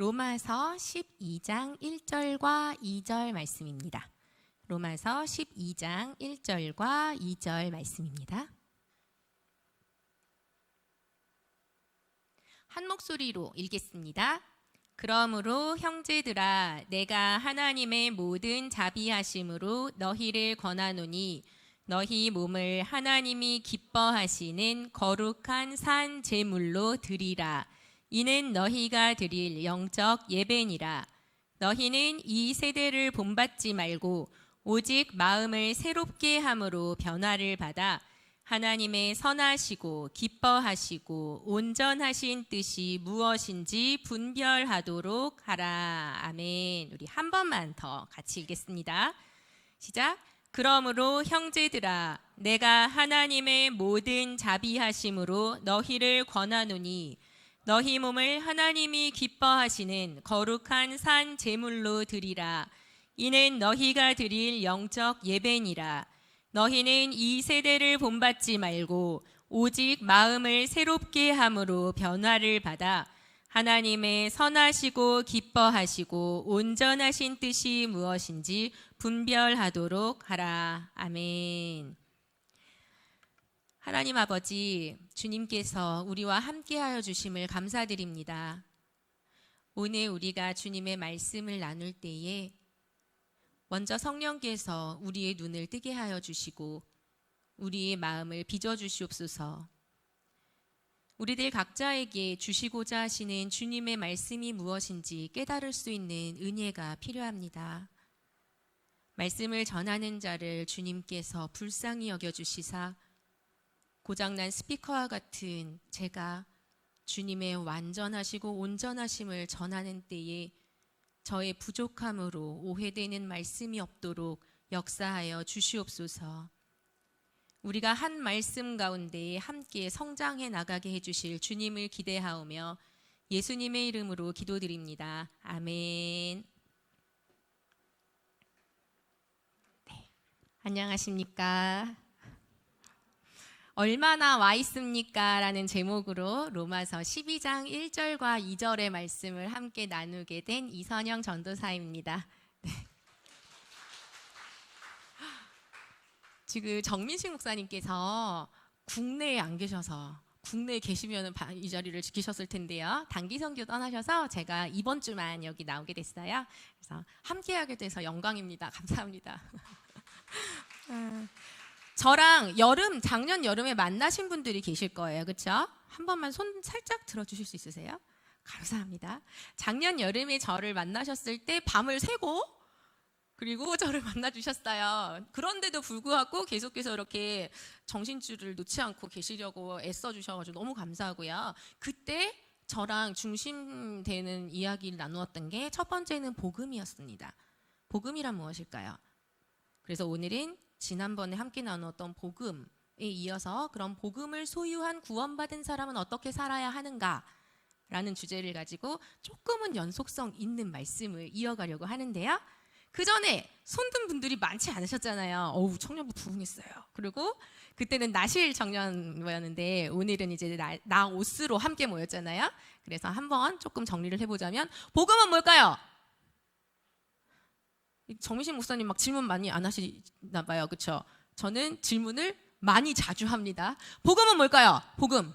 로마서 12장 1절과 2절 말씀입니다. 로마서 12장 1절과 2절 말씀입니다. 한 목소리로 읽겠습니다. 그러므로 형제들아, 내가 하나님의 모든 자비하심으로 너희를 권하노니 너희 몸을 하나님이 기뻐하시는 거룩한 산 제물로 드리라. 이는 너희가 드릴 영적 예배니라. 너희는 이 세대를 본받지 말고 오직 마음을 새롭게 함으로 변화를 받아 하나님의 선하시고 기뻐하시고 온전하신 뜻이 무엇인지 분별하도록 하라. 아멘. 우리 한 번만 더 같이 읽겠습니다. 시작. 그러므로 형제들아, 내가 하나님의 모든 자비하심으로 너희를 권하노니 너희 몸을 하나님이 기뻐하시는 거룩한 산 제물로 드리라. 이는 너희가 드릴 영적 예배니라. 너희는 이 세대를 본받지 말고 오직 마음을 새롭게 함으로 변화를 받아 하나님의 선하시고 기뻐하시고 온전하신 뜻이 무엇인지 분별하도록 하라. 아멘. 하나님 아버지, 주님께서 우리와 함께하여 주심을 감사드립니다. 오늘 우리가 주님의 말씀을 나눌 때에 먼저 성령께서 우리의 눈을 뜨게 하여 주시고 우리의 마음을 빚어주시옵소서. 우리들 각자에게 주시고자 하시는 주님의 말씀이 무엇인지 깨달을 수 있는 은혜가 필요합니다. 말씀을 전하는 자를 주님께서 불쌍히 여겨주시사 고장난 스피커와 같은 제가 주님의 완전하시고 온전하심을 전하는 때에 저의 부족함으로 오해되는 말씀이 없도록 역사하여 주시옵소서. 우리가 한 말씀 가운데 함께 성장해 나가게 해주실 주님을 기대하오며 예수님의 이름으로 기도드립니다. 아멘. 네. 안녕하십니까? 얼마나 와 있습니까? 라는 제목으로 로마서 12장 1절과 2절의 말씀을 함께 나누게 된 이선영 전도사입니다. 네. 지금 정민식 목사님께서 국내에 안 계셔서 국내에 계시면 이 자리를 지키셨을 텐데요. 단기 선교 떠나셔서 제가 이번 주만 여기 나오게 됐어요. 그래서 함께하게 돼서 영광입니다. 감사합니다. 저랑 작년 여름에 만나신 분들이 계실 거예요. 그렇죠? 한 번만 손 살짝 들어주실 수 있으세요? 감사합니다. 작년 여름에 저를 만나셨을 때 밤을 새고 그리고 저를 만나주셨어요. 그런데도 불구하고 계속해서 이렇게 정신줄을 놓지 않고 계시려고 애써주셔가지고 너무 감사하고요. 그때 저랑 중심되는 이야기를 나누었던 게 첫 번째는 복음이었습니다. 복음이란 무엇일까요? 그래서 오늘은 지난번에 함께 나누었던 복음에 이어서 그런 복음을 소유한 구원받은 사람은 어떻게 살아야 하는가라는 주제를 가지고 조금은 연속성 있는 말씀을 이어가려고 하는데요. 그 전에 손든 분들이 많지 않으셨잖아요. 청년부 부흥했어요. 그리고 그때는 나실 청년부였는데 오늘은 이제 나오스로 함께 모였잖아요. 그래서 한번 조금 정리를 해보자면 복음은 뭘까요? 정민식 목사님 막 질문 많이 안 하시나 봐요. 그렇죠? 저는 질문을 많이 자주 합니다. 복음은 뭘까요? 복음.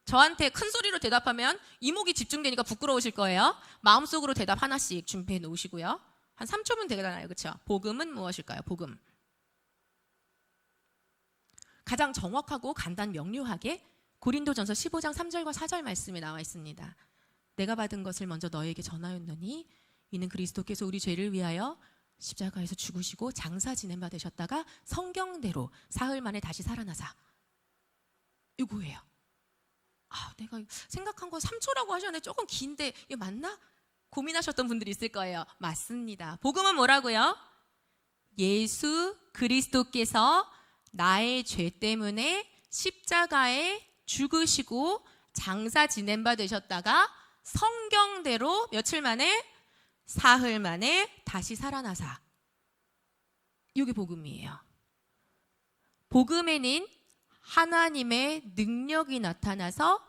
저한테 큰 소리로 대답하면 이목이 집중되니까 부끄러우실 거예요. 마음속으로 대답 하나씩 준비해 놓으시고요. 한 3초면 되잖아요. 그렇죠? 복음은 무엇일까요? 복음. 가장 정확하고 간단 명료하게 고린도전서 15장 3절과 4절 말씀에 나와 있습니다. 내가 받은 것을 먼저 너에게 전하였노니 이는 그리스도께서 우리 죄를 위하여 십자가에서 죽으시고 장사 지냄 받으셨다가 성경대로 사흘 만에 다시 살아나사. 이거예요. 내가 생각한 거 3초라고 하셨는데 조금 긴데 이거 맞나? 고민하셨던 분들이 있을 거예요. 맞습니다. 복음은 뭐라고요? 예수 그리스도께서 나의 죄 때문에 십자가에 죽으시고 장사 지냄 받으셨다가 성경대로 며칠 만에 사흘 만에 다시 살아나사. 이게 복음이에요. 복음에는 하나님의 능력이 나타나서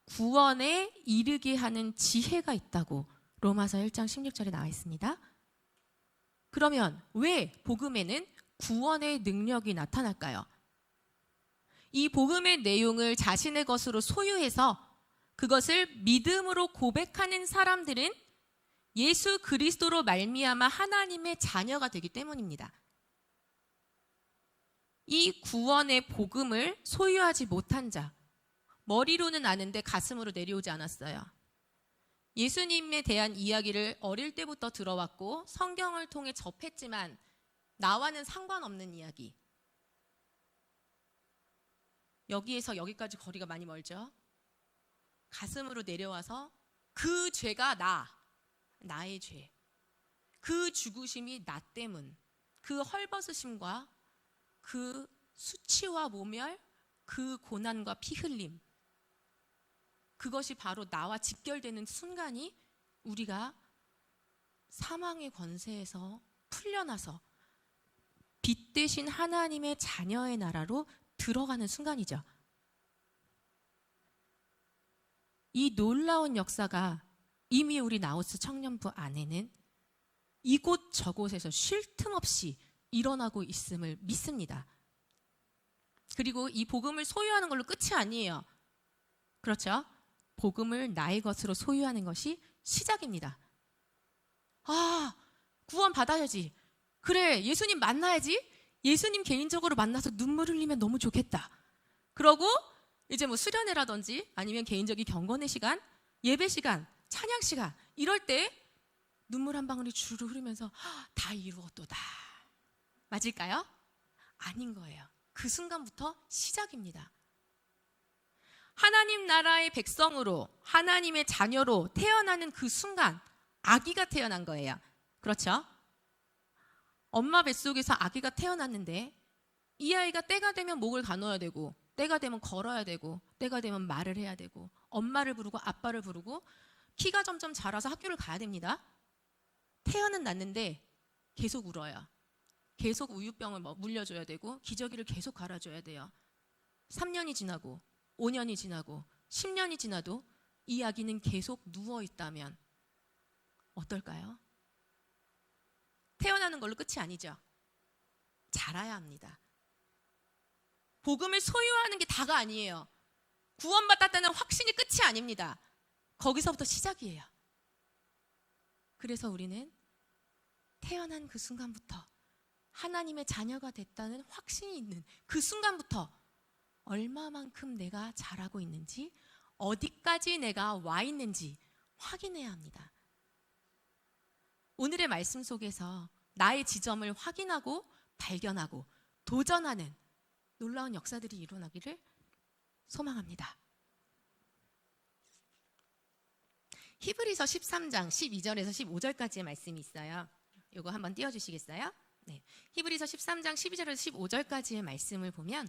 구원에 이르게 하는 지혜가 있다고 로마서 1장 16절에 나와 있습니다. 그러면 왜 복음에는 구원의 능력이 나타날까요? 이 복음의 내용을 자신의 것으로 소유해서 그것을 믿음으로 고백하는 사람들은 예수 그리스도로 말미암아 하나님의 자녀가 되기 때문입니다. 이 구원의 복음을 소유하지 못한 자, 머리로는 아는데 가슴으로 내려오지 않았어요. 예수님에 대한 이야기를 어릴 때부터 들어왔고 성경을 통해 접했지만 나와는 상관없는 이야기. 여기에서 여기까지 거리가 많이 멀죠? 가슴으로 내려와서 그 죄가 나의 죄, 그 죽으심이 나 때문, 그 헐벗으심과 그 수치와 모멸, 그 고난과 피 흘림, 그것이 바로 나와 직결되는 순간이 우리가 사망의 권세에서 풀려나서 빛 대신 하나님의 자녀의 나라로 들어가는 순간이죠. 이 놀라운 역사가 이미 우리 나우스 청년부 안에는 이곳 저곳에서 쉴 틈 없이 일어나고 있음을 믿습니다. 그리고 이 복음을 소유하는 걸로 끝이 아니에요. 그렇죠? 복음을 나의 것으로 소유하는 것이 시작입니다. 아, 구원 받아야지. 그래, 예수님 만나야지. 예수님 개인적으로 만나서 눈물 흘리면 너무 좋겠다. 그러고 이제 뭐 수련회라든지 아니면 개인적인 경건의 시간, 예배 시간, 찬양 시간 이럴 때 눈물 한 방울이 주르르 흐르면서 다 이루었도다. 맞을까요? 아닌 거예요. 그 순간부터 시작입니다. 하나님 나라의 백성으로 하나님의 자녀로 태어나는 그 순간 아기가 태어난 거예요. 그렇죠? 엄마 뱃속에서 아기가 태어났는데 이 아이가 때가 되면 목을 가눠야 되고 때가 되면 걸어야 되고 때가 되면 말을 해야 되고 엄마를 부르고 아빠를 부르고 키가 점점 자라서 학교를 가야 됩니다. 태어는 났는데 계속 울어요. 계속 우유병을 물려줘야 되고 기저귀를 계속 갈아줘야 돼요. 3년이 지나고 5년이 지나고 10년이 지나도 이 아기는 계속 누워있다면 어떨까요? 태어나는 걸로 끝이 아니죠. 자라야 합니다. 복음을 소유하는 게 다가 아니에요. 구원받았다는 확신이 끝이 아닙니다. 거기서부터 시작이에요. 그래서 우리는 태어난 그 순간부터 하나님의 자녀가 됐다는 확신이 있는 그 순간부터 얼마만큼 내가 자라고 있는지, 어디까지 내가 와 있는지 확인해야 합니다. 오늘의 말씀 속에서 나의 지점을 확인하고 발견하고 도전하는 놀라운 역사들이 일어나기를 소망합니다. 히브리서 13장 12절에서 15절까지의 말씀이 있어요. 이거 한번 띄워주시겠어요? 네. 히브리서 13장 12절에서 15절까지의 말씀을 보면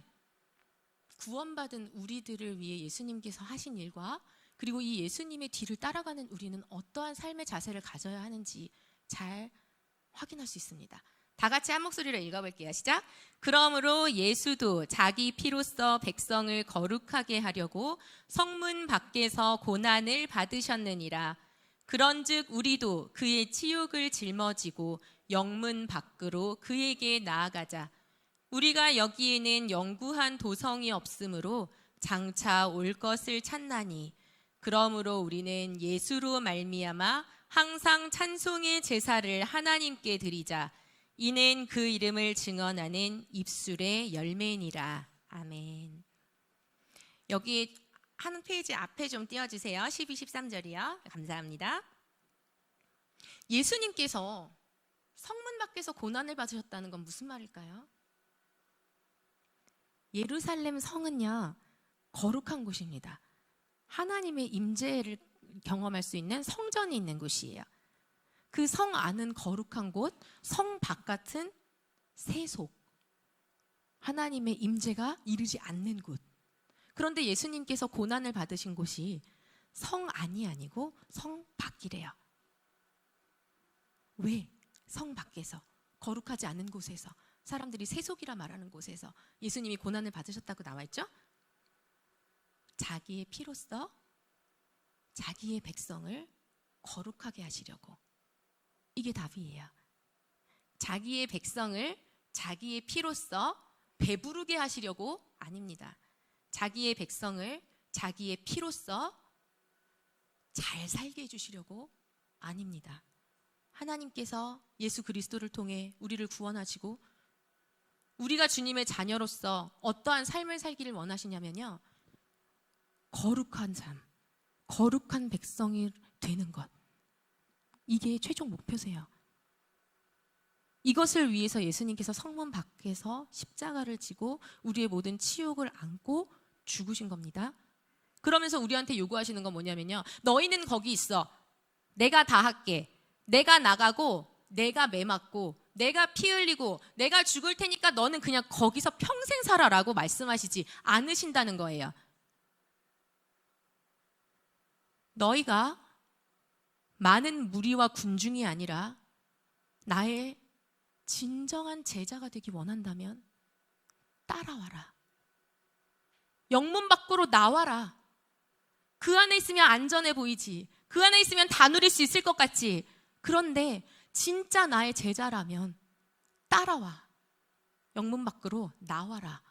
구원받은 우리들을 위해 예수님께서 하신 일과 그리고 이 예수님의 뒤를 따라가는 우리는 어떠한 삶의 자세를 가져야 하는지 잘 확인할 수 있습니다. 다 같이 한 목소리로 읽어볼게요. 시작. 그러므로 예수도 자기 피로써 백성을 거룩하게 하려고 성문 밖에서 고난을 받으셨느니라. 그런즉 우리도 그의 치욕을 짊어지고 영문 밖으로 그에게 나아가자. 우리가 여기에는 영구한 도성이 없으므로 장차 올 것을 찾나니 그러므로 우리는 예수로 말미암아 항상 찬송의 제사를 하나님께 드리자. 이는 그 이름을 증언하는 입술의 열매니라. 아멘. 여기 한 페이지 앞에 좀 띄워주세요. 12, 13절이요. 감사합니다. 예수님께서 성문 밖에서 고난을 받으셨다는 건 무슨 말일까요? 예루살렘 성은요, 거룩한 곳입니다. 하나님의 임재를 경험할 수 있는 성전이 있는 곳이에요. 그 성 안은 거룩한 곳, 성 바깥은 세속, 하나님의 임재가 이르지 않는 곳. 그런데 예수님께서 고난을 받으신 곳이 성 안이 아니고 성 밖이래요. 왜? 성 밖에서, 거룩하지 않은 곳에서, 사람들이 세속이라 말하는 곳에서 예수님이 고난을 받으셨다고 나와 있죠? 자기의 피로써 자기의 백성을 거룩하게 하시려고. 이게 답이에요. 자기의 백성을 자기의 피로써 배부르게 하시려고? 아닙니다. 자기의 백성을 자기의 피로써 잘 살게 해주시려고? 아닙니다. 하나님께서 예수 그리스도를 통해 우리를 구원하시고 우리가 주님의 자녀로서 어떠한 삶을 살기를 원하시냐면요, 거룩한 삶, 거룩한 백성이 되는 것, 이게 최종 목표세요. 이것을 위해서 예수님께서 성문 밖에서 십자가를 지고 우리의 모든 치욕을 안고 죽으신 겁니다. 그러면서 우리한테 요구하시는 건 뭐냐면요, 너희는 거기 있어. 내가 다 할게. 내가 나가고 내가 매 맞고 내가 피 흘리고 내가 죽을 테니까 너는 그냥 거기서 평생 살아라고 말씀하시지 않으신다는 거예요. 너희가 많은 무리와 군중이 아니라 나의 진정한 제자가 되기 원한다면 따라와라. 영문 밖으로 나와라. 그 안에 있으면 안전해 보이지. 그 안에 있으면 다 누릴 수 있을 것 같지. 그런데 진짜 나의 제자라면 따라와. 영문 밖으로 나와라.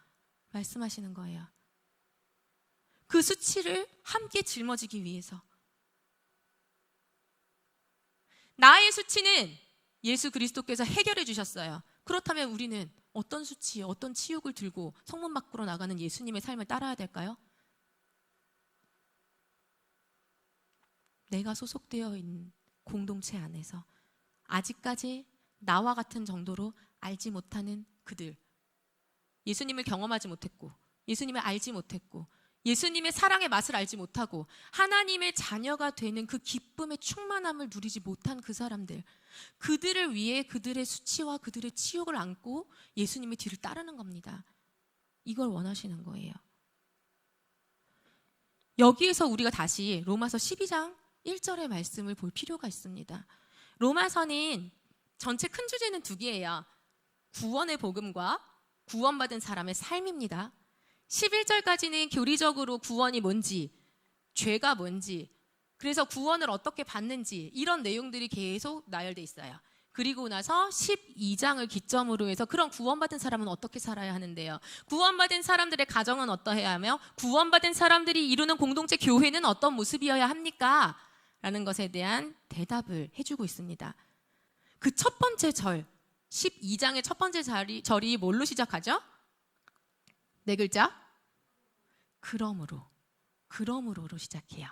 말씀하시는 거예요. 그 수치를 함께 짊어지기 위해서. 나의 수치는 예수 그리스도께서 해결해 주셨어요. 그렇다면 우리는 어떤 수치, 어떤 치욕을 들고 성문 밖으로 나가는 예수님의 삶을 따라야 될까요? 내가 소속되어 있는 공동체 안에서 아직까지 나와 같은 정도로 알지 못하는 그들, 예수님을 경험하지 못했고 예수님을 알지 못했고 예수님의 사랑의 맛을 알지 못하고 하나님의 자녀가 되는 그 기쁨의 충만함을 누리지 못한 그 사람들, 그들을 위해 그들의 수치와 그들의 치욕을 안고 예수님의 뒤를 따르는 겁니다. 이걸 원하시는 거예요. 여기에서 우리가 다시 로마서 12장 1절의 말씀을 볼 필요가 있습니다. 로마서는 전체 큰 주제는 두 개예요. 구원의 복음과 구원받은 사람의 삶입니다. 11절까지는 교리적으로 구원이 뭔지, 죄가 뭔지, 그래서 구원을 어떻게 받는지 이런 내용들이 계속 나열돼 있어요. 그리고 나서 12장을 기점으로 해서 그런 구원받은 사람은 어떻게 살아야 하는데요, 구원받은 사람들의 가정은 어떠해야 하며 구원받은 사람들이 이루는 공동체 교회는 어떤 모습이어야 합니까? 라는 것에 대한 대답을 해주고 있습니다. 그 첫 번째 절, 12장의 첫 번째 절이 뭘로 시작하죠? 네 글자? 그러므로로 시작해요.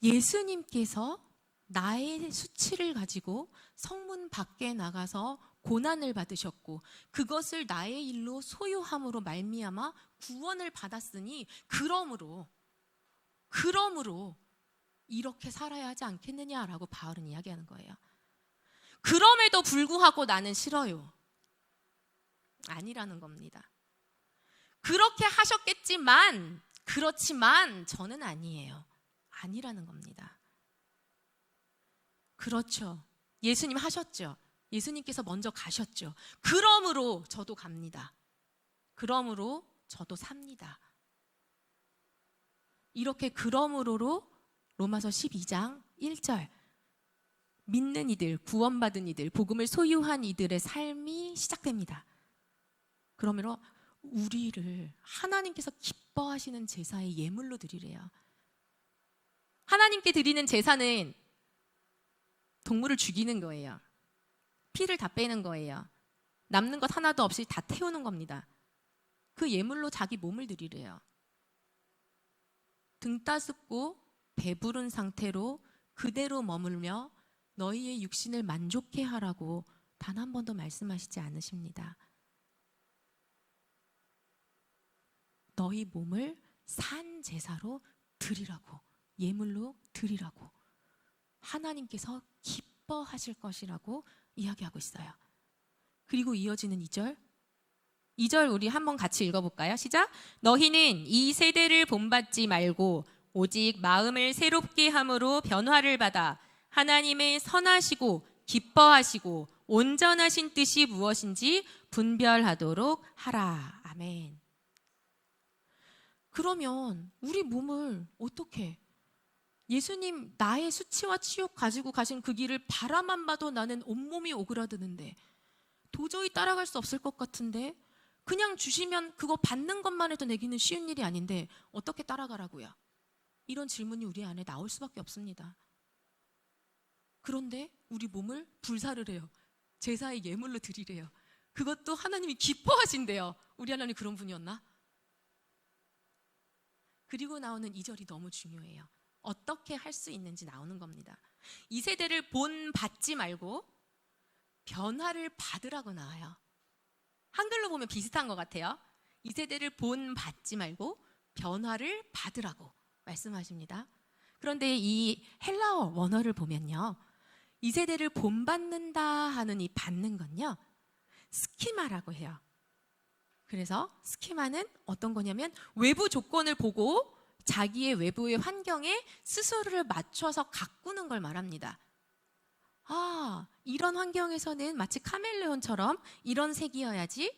예수님께서 나의 수치를 가지고 성문 밖에 나가서 고난을 받으셨고 그것을 나의 일로 소유함으로 말미암아 구원을 받았으니 그러므로 이렇게 살아야 하지 않겠느냐라고 바울은 이야기하는 거예요. 그럼에도 불구하고 나는 싫어요. 아니라는 겁니다. 그렇게 하셨겠지만, 그렇지만 저는 아니에요. 아니라는 겁니다. 그렇죠. 예수님 하셨죠. 예수님께서 먼저 가셨죠. 그러므로 저도 갑니다. 그러므로 저도 삽니다. 이렇게 그러므로로 로마서 12장 1절, 믿는 이들, 구원받은 이들, 복음을 소유한 이들의 삶이 시작됩니다. 그러므로 우리를 하나님께서 기뻐하시는 제사의 예물로 드리래요. 하나님께 드리는 제사는 동물을 죽이는 거예요. 피를 다 빼는 거예요. 남는 것 하나도 없이 다 태우는 겁니다. 그 예물로 자기 몸을 드리래요. 등 따숩고 배부른 상태로 그대로 머물며 너희의 육신을 만족해 하라고 단 한 번도 말씀하시지 않으십니다. 너희 몸을 산 제사로 드리라고, 예물로 드리라고 하나님께서 기뻐하실 것이라고 이야기하고 있어요. 그리고 이어지는 2절 우리 한번 같이 읽어볼까요? 시작! 너희는 이 세대를 본받지 말고 오직 마음을 새롭게 함으로 변화를 받아 하나님의 선하시고 기뻐하시고 온전하신 뜻이 무엇인지 분별하도록 하라. 아멘. 그러면 우리 몸을 어떻게, 예수님 나의 수치와 치욕 가지고 가신 그 길을 바라만 봐도 나는 온몸이 오그라드는데, 도저히 따라갈 수 없을 것 같은데, 그냥 주시면 그거 받는 것만 해도 내기는 쉬운 일이 아닌데 어떻게 따라가라고요? 이런 질문이 우리 안에 나올 수밖에 없습니다. 그런데 우리 몸을 불사를 해요. 제사의 예물로 드리래요. 그것도 하나님이 기뻐하신대요. 우리 하나님 그런 분이었나? 그리고 나오는 2절이 너무 중요해요. 어떻게 할 수 있는지 나오는 겁니다. 이 세대를 본받지 말고 변화를 받으라고 나와요. 한글로 보면 비슷한 것 같아요. 이 세대를 본받지 말고 변화를 받으라고 말씀하십니다. 그런데 이 헬라어 원어를 보면요, 이 세대를 본받는다 하는 이 받는 건요, 스키마라고 해요. 그래서 스키마는 어떤 거냐면 외부 조건을 보고 자기의 외부의 환경에 스스로를 맞춰서 가꾸는 걸 말합니다. 이런 환경에서는 마치 카멜레온처럼 이런 색이어야지,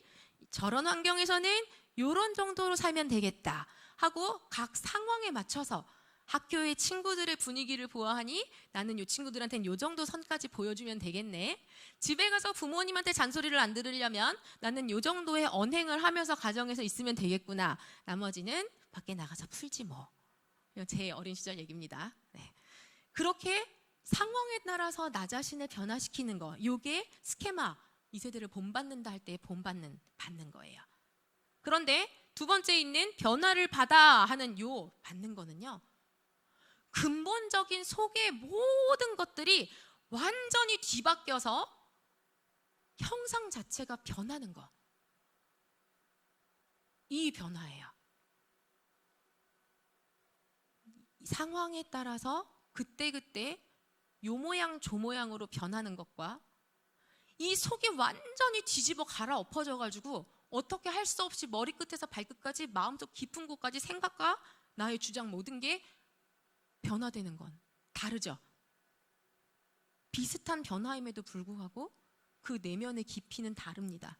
저런 환경에서는 이런 정도로 살면 되겠다 하고 각 상황에 맞춰서 학교의 친구들의 분위기를 보아하니 나는 이 친구들한테는 이 정도 선까지 보여주면 되겠네. 집에 가서 부모님한테 잔소리를 안 들으려면 나는 이 정도의 언행을 하면서 가정에서 있으면 되겠구나. 나머지는 밖에 나가서 풀지 뭐. 제 어린 시절 얘기입니다. 네. 그렇게 상황에 따라서 나 자신을 변화시키는 거, 이게 스케마, 이 세대를 본받는다 할 때 받는 거예요. 그런데 두 번째 있는 변화를 받아 하는 요 받는 거는요, 근본적인 속의 모든 것들이 완전히 뒤바뀌어서 형상 자체가 변하는 거. 이 변화예요. 상황에 따라서 그때그때 요 모양 저 모양으로 변하는 것과 이 속이 완전히 뒤집어 갈아엎어져가지고 어떻게 할 수 없이 머리끝에서 발끝까지 마음속 깊은 곳까지 생각과 나의 주장 모든 게 변화되는 건 다르죠. 비슷한 변화임에도 불구하고 그 내면의 깊이는 다릅니다.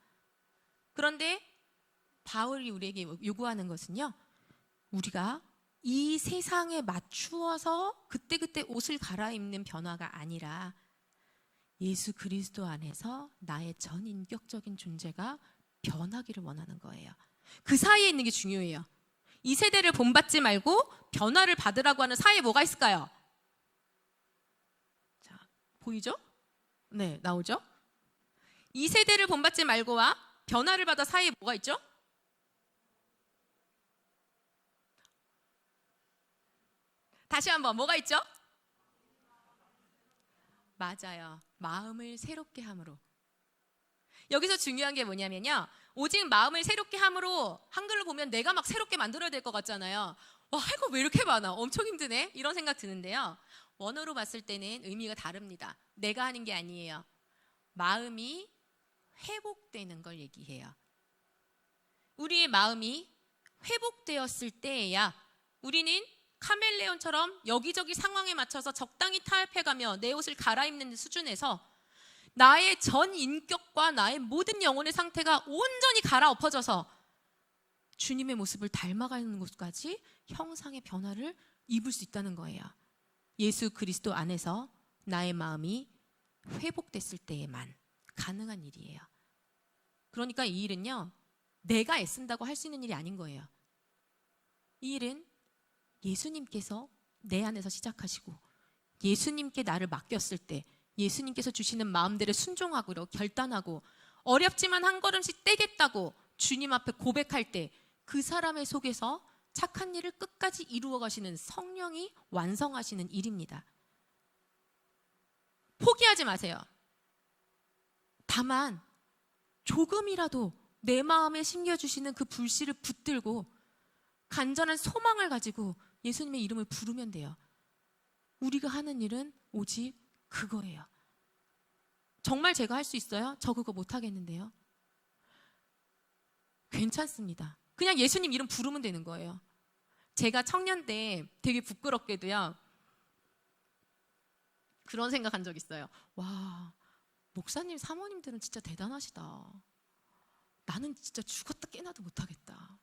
그런데 바울이 우리에게 요구하는 것은요, 우리가 이 세상에 맞추어서 그때그때 옷을 갈아입는 변화가 아니라 예수 그리스도 안에서 나의 전인격적인 존재가 변하기를 원하는 거예요. 그 사이에 있는 게 중요해요. 이 세대를 본받지 말고 변화를 받으라고 하는 사이에 뭐가 있을까요? 자, 보이죠? 네, 나오죠? 이 세대를 본받지 말고와 변화를 받아 사이에 뭐가 있죠? 다시 한번 뭐가 있죠? 맞아요. 마음을 새롭게 함으로. 여기서 중요한 게 뭐냐면요, 오직 마음을 새롭게 함으로, 한글로 보면 내가 막 새롭게 만들어야 될 것 같잖아요. 와, 할 거 왜 이렇게 많아? 엄청 힘드네? 이런 생각 드는데요, 원어로 봤을 때는 의미가 다릅니다. 내가 하는 게 아니에요. 마음이 회복되는 걸 얘기해요. 우리의 마음이 회복되었을 때에야 우리는 카멜레온처럼 여기저기 상황에 맞춰서 적당히 타협해가며 내 옷을 갈아입는 수준에서 나의 전 인격과 나의 모든 영혼의 상태가 온전히 갈아엎어져서 주님의 모습을 닮아가는 곳까지 형상의 변화를 입을 수 있다는 거예요. 예수 그리스도 안에서 나의 마음이 회복됐을 때에만 가능한 일이에요. 그러니까 이 일은요, 내가 애쓴다고 할 수 있는 일이 아닌 거예요. 이 일은 예수님께서 내 안에서 시작하시고 예수님께 나를 맡겼을 때 예수님께서 주시는 마음대로 순종하고 결단하고 어렵지만 한 걸음씩 떼겠다고 주님 앞에 고백할 때 그 사람의 속에서 착한 일을 끝까지 이루어 가시는 성령이 완성하시는 일입니다. 포기하지 마세요. 다만 조금이라도 내 마음에 심겨주시는 그 불씨를 붙들고 간절한 소망을 가지고 예수님의 이름을 부르면 돼요. 우리가 하는 일은 오직 그거예요. 정말 제가 할 수 있어요? 저 그거 못하겠는데요. 괜찮습니다. 그냥 예수님 이름 부르면 되는 거예요. 제가 청년 때 되게 부끄럽게도요, 그런 생각한 적 있어요. 와, 목사님 사모님들은 진짜 대단하시다. 나는 진짜 죽었다 깨나도 못하겠다.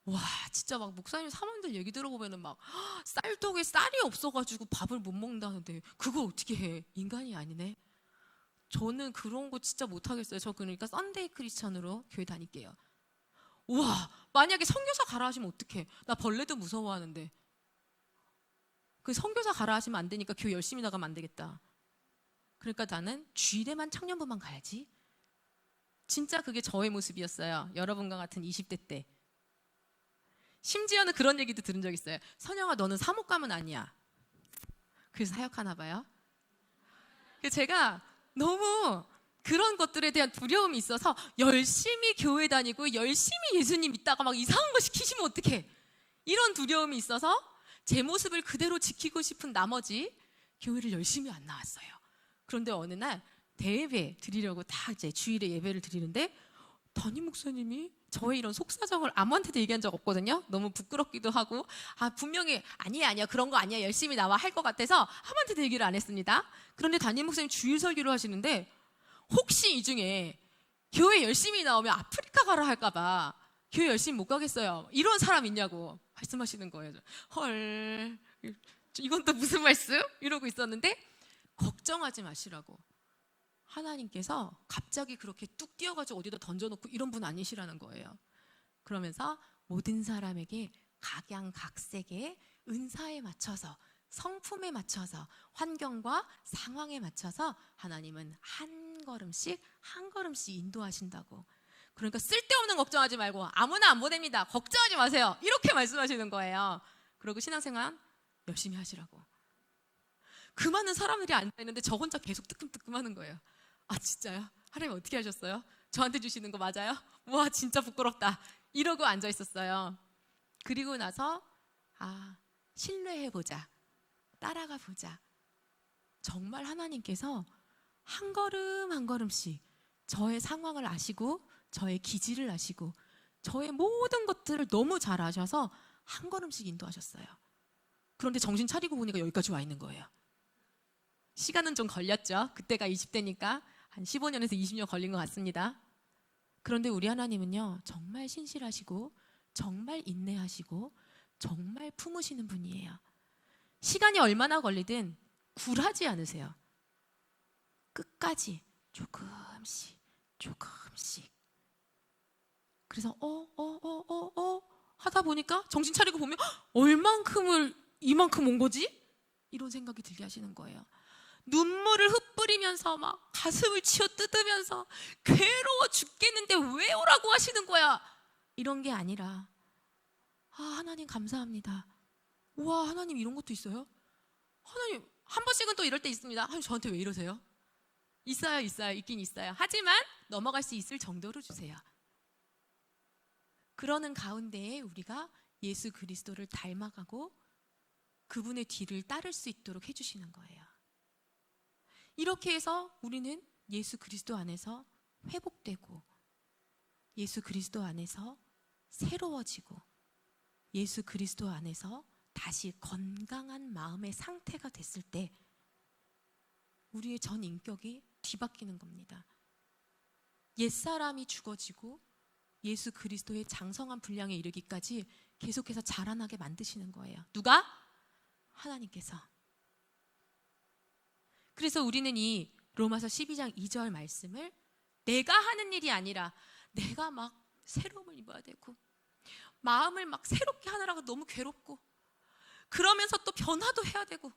와, 진짜 막 목사님 사모님들 얘기 들어보면은 막 쌀떡에 쌀이 없어가지고 밥을 못 먹는다는데 그걸 어떻게 해? 인간이 아니네. 저는 그런 거 진짜 못하겠어요. 저 그러니까 썬데이 크리스천으로 교회 다닐게요. 우와, 만약에 선교사 가라 하시면 어떡해? 나 벌레도 무서워하는데. 그 선교사 가라 하시면 안 되니까 교회 열심히 나가면 안 되겠다. 그러니까 나는 주일에만 청년부만 가야지. 진짜 그게 저의 모습이었어요. 여러분과 같은 20대 때. 심지어는 그런 얘기도 들은 적 있어요. 선영아, 너는 사목감은 아니야. 그래서 사역하나 봐요. 제가 너무 그런 것들에 대한 두려움이 있어서 열심히 교회 다니고 열심히 예수님 믿다가 막 이상한 거 시키시면 어떡해. 이런 두려움이 있어서 제 모습을 그대로 지키고 싶은 나머지 교회를 열심히 안 나왔어요. 그런데 어느 날 대예배 드리려고 다 이제 주일에 예배를 드리는데 담임 목사님이 저의 이런 속사정을 아무한테도 얘기한 적 없거든요. 너무 부끄럽기도 하고 분명히 아니야 그런 거 아니야 열심히 나와 할 것 같아서 아무한테도 얘기를 안 했습니다. 그런데 담임 목사님 주일 설교를 하시는데 혹시 이 중에 교회 열심히 나오면 아프리카 가라 할까 봐 교회 열심히 못 가겠어요. 이런 사람 있냐고 말씀하시는 거예요. 헐, 이건 또 무슨 말씀? 이러고 있었는데 걱정하지 마시라고. 하나님께서 갑자기 그렇게 뚝 뛰어가지고 어디다 던져놓고 이런 분 아니시라는 거예요. 그러면서 모든 사람에게 각양각색의 은사에 맞춰서 성품에 맞춰서 환경과 상황에 맞춰서 하나님은 한 걸음씩 인도하신다고. 그러니까 쓸데없는 걱정하지 말고 아무나 안 보냅니다. 걱정하지 마세요. 이렇게 말씀하시는 거예요. 그리고 신앙생활 열심히 하시라고. 그 많은 사람들이 앉아있는데 저 혼자 계속 뜨끔뜨끔하는 거예요. 아 진짜요? 하나님 어떻게 하셨어요? 저한테 주시는 거 맞아요? 와 진짜 부끄럽다. 이러고 앉아있었어요. 그리고 나서 신뢰해보자. 따라가 보자. 정말 하나님께서 한 걸음 한 걸음씩 저의 상황을 아시고 저의 기질을 아시고 저의 모든 것들을 너무 잘 아셔서 한 걸음씩 인도하셨어요. 그런데 정신 차리고 보니까 여기까지 와 있는 거예요. 시간은 좀 걸렸죠. 그때가 20대니까 한 15년에서 20년 걸린 것 같습니다. 그런데 우리 하나님은요 정말 신실하시고 정말 인내하시고 정말 품으시는 분이에요. 시간이 얼마나 걸리든 굴하지 않으세요. 끝까지 조금씩 그래서 하다 보니까 정신 차리고 보면 얼만큼을 이만큼 온 거지? 이런 생각이 들게 하시는 거예요. 눈물을 흩뿌리면서 막 가슴을 치어 뜯으면서 괴로워 죽겠는데 왜 오라고 하시는 거야? 이런 게 아니라 하나님 감사합니다. 우와 하나님 이런 것도 있어요? 하나님 한 번씩은 또 이럴 때 있습니다. 하나님 저한테 왜 이러세요? 있어요 있긴 있어요. 하지만 넘어갈 수 있을 정도로 주세요. 그러는 가운데에 우리가 예수 그리스도를 닮아가고 그분의 뒤를 따를 수 있도록 해주시는 거예요. 이렇게 해서 우리는 예수 그리스도 안에서 회복되고 예수 그리스도 안에서 새로워지고 예수 그리스도 안에서 다시 건강한 마음의 상태가 됐을 때 우리의 전 인격이 뒤바뀌는 겁니다. 옛사람이 죽어지고 예수 그리스도의 장성한 분량에 이르기까지 계속해서 자라나게 만드시는 거예요. 누가? 하나님께서. 그래서 우리는 이 로마서 12장 2절 말씀을 내가 하는 일이 아니라 내가 막 새로움을 입어야 되고 마음을 막 새롭게 하느라고 너무 괴롭고 그러면서 또 변화도 해야 되고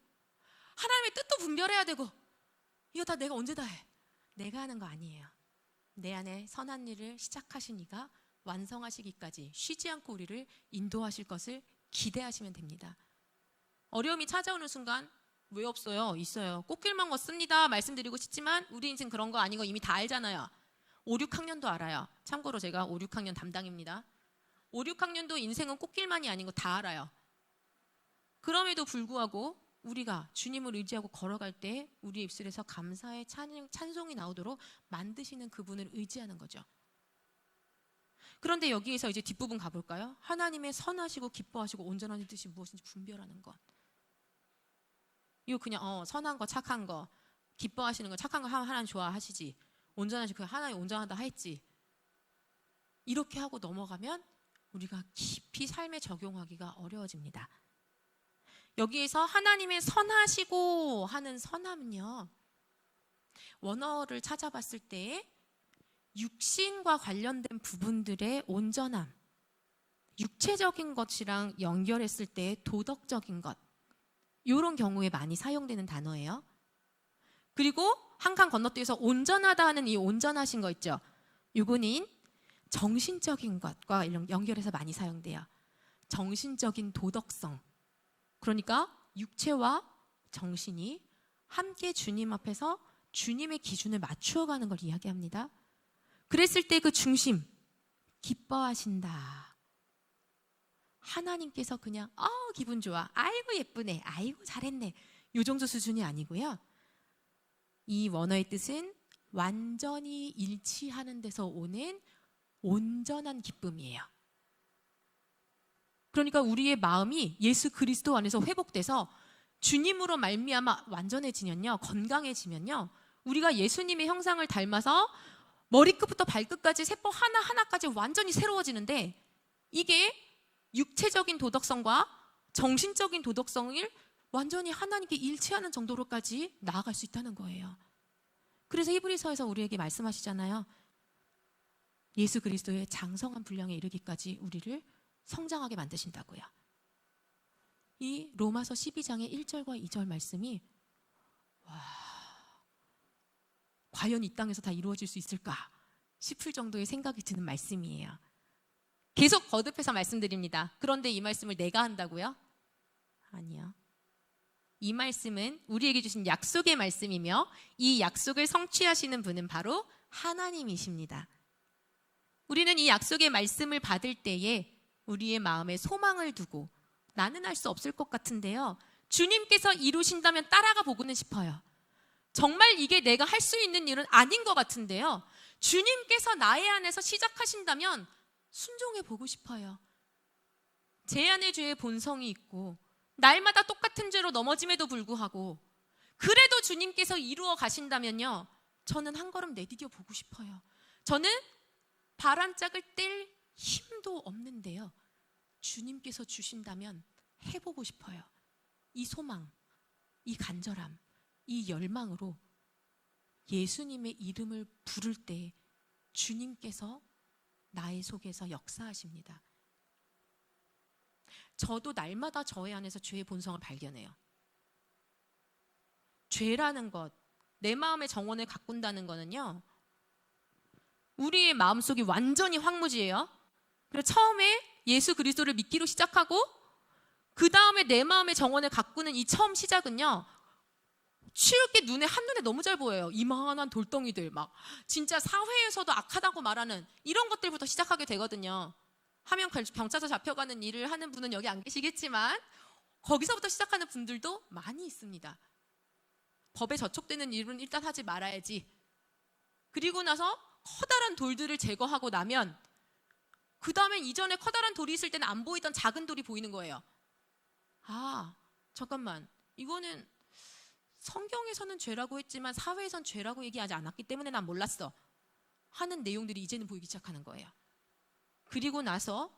하나님의 뜻도 분별해야 되고 이거 다 내가 언제 다 해? 내가 하는 거 아니에요. 내 안에 선한 일을 시작하신 이가 완성하시기까지 쉬지 않고 우리를 인도하실 것을 기대하시면 됩니다. 어려움이 찾아오는 순간 왜 없어요? 있어요. 꽃길만 걷습니다 말씀드리고 싶지만 우리 인생 그런 거 아닌 거 이미 다 알잖아요. 5, 6학년도 알아요. 참고로 제가 5, 6학년 담당입니다. 5, 6학년도 인생은 꽃길만이 아닌 거 다 알아요. 그럼에도 불구하고 우리가 주님을 의지하고 걸어갈 때 우리 입술에서 감사의 찬송이 나오도록 만드시는 그분을 의지하는 거죠. 그런데 여기에서 이제 뒷부분 가볼까요? 하나님의 선하시고 기뻐하시고 온전한 뜻이 무엇인지 분별하는 것. 이거 그냥 선한 거 착한 거 기뻐하시는 거 착한 거 하나님 좋아하시지 온전하시 그 하나님 온전하다 했지 이렇게 하고 넘어가면 우리가 깊이 삶에 적용하기가 어려워집니다. 여기에서 하나님의 선하시고 하는 선함은요, 원어를 찾아봤을 때 육신과 관련된 부분들의 온전함, 육체적인 것이랑 연결했을 때 도덕적인 것, 이런 경우에 많이 사용되는 단어예요. 그리고 한 칸 건너뛰어서 온전하다 하는 이 온전하신 거 있죠. 이거는 정신적인 것과 연결해서 많이 사용돼요. 정신적인 도덕성. 그러니까 육체와 정신이 함께 주님 앞에서 주님의 기준을 맞추어가는 걸 이야기합니다. 그랬을 때 그 중심, 기뻐하신다. 하나님께서 그냥 기분 좋아, 아이고 예쁘네, 아이고 잘했네, 이 정도 수준이 아니고요. 이 원어의 뜻은 완전히 일치하는 데서 오는 온전한 기쁨이에요. 그러니까 우리의 마음이 예수 그리스도 안에서 회복돼서 주님으로 말미암아 완전해지면요, 건강해지면요, 우리가 예수님의 형상을 닮아서 머리끝부터 발끝까지 세포 하나하나까지 완전히 새로워지는데, 이게 육체적인 도덕성과 정신적인 도덕성을 완전히 하나님께 일치하는 정도로까지 나아갈 수 있다는 거예요. 그래서 히브리서에서 우리에게 말씀하시잖아요. 예수 그리스도의 장성한 분량에 이르기까지 우리를 성장하게 만드신다고요. 이 로마서 12장의 1절과 2절 말씀이 과연 이 땅에서 다 이루어질 수 있을까 싶을 정도의 생각이 드는 말씀이에요. 계속 거듭해서 말씀드립니다. 그런데 이 말씀을 내가 한다고요? 아니요. 이 말씀은 우리에게 주신 약속의 말씀이며 이 약속을 성취하시는 분은 바로 하나님이십니다. 우리는 이 약속의 말씀을 받을 때에 우리의 마음에 소망을 두고 나는 할 수 없을 것 같은데요, 주님께서 이루신다면 따라가 보고는 싶어요. 정말 이게 내가 할 수 있는 일은 아닌 것 같은데요, 주님께서 나의 안에서 시작하신다면 순종해 보고 싶어요. 제 안에 죄의 본성이 있고 날마다 똑같은 죄로 넘어짐에도 불구하고 그래도 주님께서 이루어 가신다면요, 저는 한 걸음 내디뎌 보고 싶어요. 저는 발 한 짝을 뗄 힘도 없는데요, 주님께서 주신다면 해보고 싶어요. 이 소망, 이 간절함, 이 열망으로 예수님의 이름을 부를 때 주님께서 나의 속에서 역사하십니다. 저도 날마다 저의 안에서 죄의 본성을 발견해요. 죄라는 것, 내 마음의 정원을 가꾼다는 거는요, 우리의 마음속이 완전히 황무지예요. 그래서 처음에 예수 그리스도를 믿기로 시작하고 그 다음에 내 마음의 정원을 가꾸는 이 처음 시작은요, 쉬울 게 한눈에 너무 잘 보여요. 이만한 돌덩이들, 막 진짜 사회에서도 악하다고 말하는 이런 것들부터 시작하게 되거든요. 하면 경찰서 잡혀가는 일을 하는 분은 여기 안 계시겠지만 거기서부터 시작하는 분들도 많이 있습니다. 법에 저촉되는 일은 일단 하지 말아야지. 그리고 나서 커다란 돌들을 제거하고 나면 그 다음엔 이전에 커다란 돌이 있을 때는 안 보이던 작은 돌이 보이는 거예요. 잠깐만, 이거는 성경에서는 죄라고 했지만 사회에선 죄라고 얘기하지 않았기 때문에 난 몰랐어 하는 내용들이 이제는 보이기 시작하는 거예요. 그리고 나서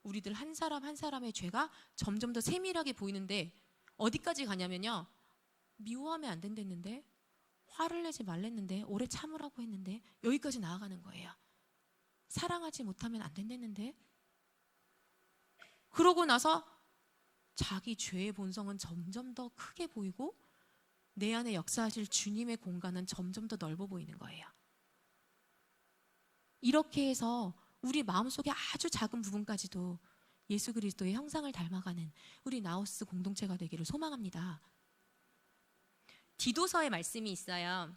우리들 한 사람 한 사람의 죄가 점점 더 세밀하게 보이는데 어디까지 가냐면요, 미워하면 안 된댔는데, 화를 내지 말랬는데, 오래 참으라고 했는데, 여기까지 나아가는 거예요. 사랑하지 못하면 안 된댔는데. 그러고 나서 자기 죄의 본성은 점점 더 크게 보이고 내 안에 역사하실 주님의 공간은 점점 더 넓어 보이는 거예요. 이렇게 해서 우리 마음속에 아주 작은 부분까지도 예수 그리스도의 형상을 닮아가는 우리 나우스 공동체가 되기를 소망합니다. 디도서의 말씀이 있어요.